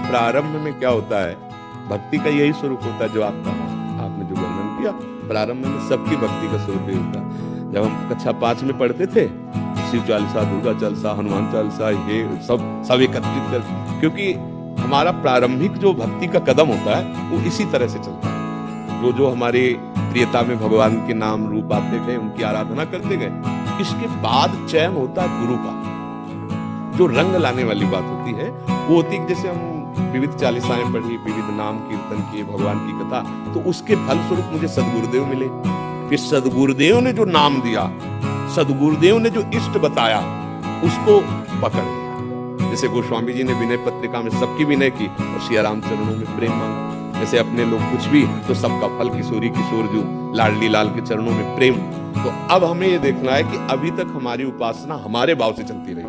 प्रारंभ में क्या होता है, भक्ति का यही स्वरूप होता है जो आपने जो वर्णन किया। प्रारंभ में सबकी भक्ति का स्वरूप यही होता है। जब हम कक्षा 5 में पढ़ते थे, शिव चालीसा, दुर्गा चालीसा, हनुमान चालीसा, ये सब एकत्रित कर, क्योंकि हमारा प्रारंभिक जो भक्ति का कदम होता है वो इसी तरह से चलता है। जो हमारे प्रियता में भगवान के नाम रूप आते गए, उनकी आराधना करते गए, इसके बाद चयन होता है गुरु का। जो रंग लाने वाली बात होती है वो होती है, जैसे हम विविध चालीसाएं पढ़ी, विविध नाम कीर्तन किए, भगवान की कथा, तो उसके फलस्वरूप मुझे सदगुरुदेव मिले। फिर सदगुरुदेव ने जो नाम दिया, सदगुरुदेव ने जो इष्ट बताया, उसको पकड़ लिया। जैसे गोस्वामी जी ने विनय पत्रिका में सबकी विनय की और सिया राम चरणों में प्रेम मांगा। जैसे अपने लोग कुछ भी तो सबका फल किशोरी किशोर जो लाडली लाल के चरणों में प्रेम। तो अब हमें ये देखना है कि अभी तक हमारी उपासना हमारे भाव से चलती रही,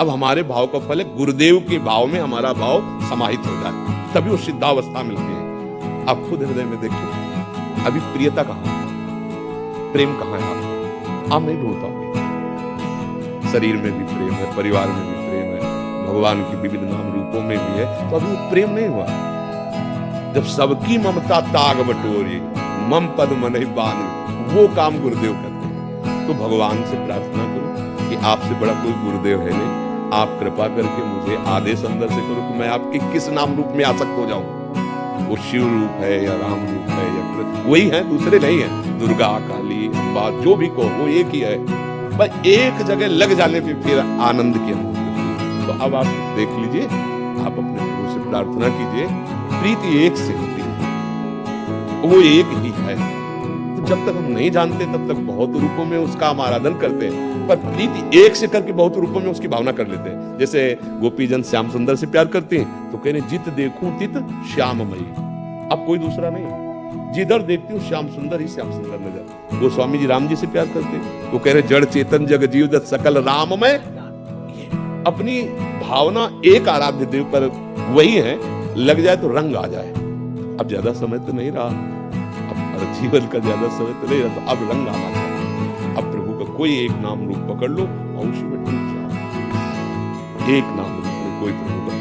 अब हमारे भाव का फल है गुरुदेव के भाव में हमारा भाव समाहित हो जाए, तभी वो सिद्धावस्था मिलती है। आप खुद हृदय में देखो, अभी प्रियता कहाँ है, प्रेम कहाँ है आपका? आप नहीं ढूंढता होंगे। शरीर में भी प्रेम है, परिवार में भी प्रेम है, भगवान की विविध नाम रूपों में भी है, तो अभी वो प्रेम नहीं हुआ। जब सबकी ममता ताग बटोरी, मम पद मन ही बांध, वो काम गुरुदेव करते हैं। तो भगवान से प्रार्थना करो कि आपसे बड़ा कोई गुरुदेव है नहीं, आप कृपा करके मुझे आदेश अंदर से करो कि मैं आपके किस नाम रूप में आसक्त हो जाऊं। वो शिव रूप है या राम रूप है या वही है, दूसरे नहीं है। दुर्गा, काली, अम्बा, जो भी कहो वो एक ही है, पर एक जगह लग जाने पे फिर आनंद की अनुभूति। तो अब आप देख लीजिए, आप अपने प्रभु से प्रार्थना कीजिए, प्रीति एक से होती है, वो एक ही है। तो जब तक हम नहीं जानते तब तक बहुत रूपों में उसका हम आराधन करते हैं, पर प्रीति एक से करके बहुत रूपों में उसकी भावना कर लेते हैं। जैसे गोपीजन श्याम सुंदर से प्यार करते हैं तो कह रहे जित देखूं तित श्याममयी, अब कोई दूसरा नहीं, जिधर देखती हूँ श्याम सुंदर ही श्याम सुंदर नजर। गोस्वामी जी राम जी से प्यार करते हैं, वो कह रहे जड़ चेतन जग जीव दत्त सकल राम में। अपनी भावना एक आराध्य देव पर वही है, लग जाए तो रंग आ जाए। अब ज्यादा समय तो नहीं रहा, अब जीवन का ज्यादा समय तो नहीं रहा, तो अब रंग आना चाहिए। अब प्रभु का कोई एक नाम रूप पकड़ लो और उसमें डूब जाओ। एक नाम रूप में कोई प्रभु का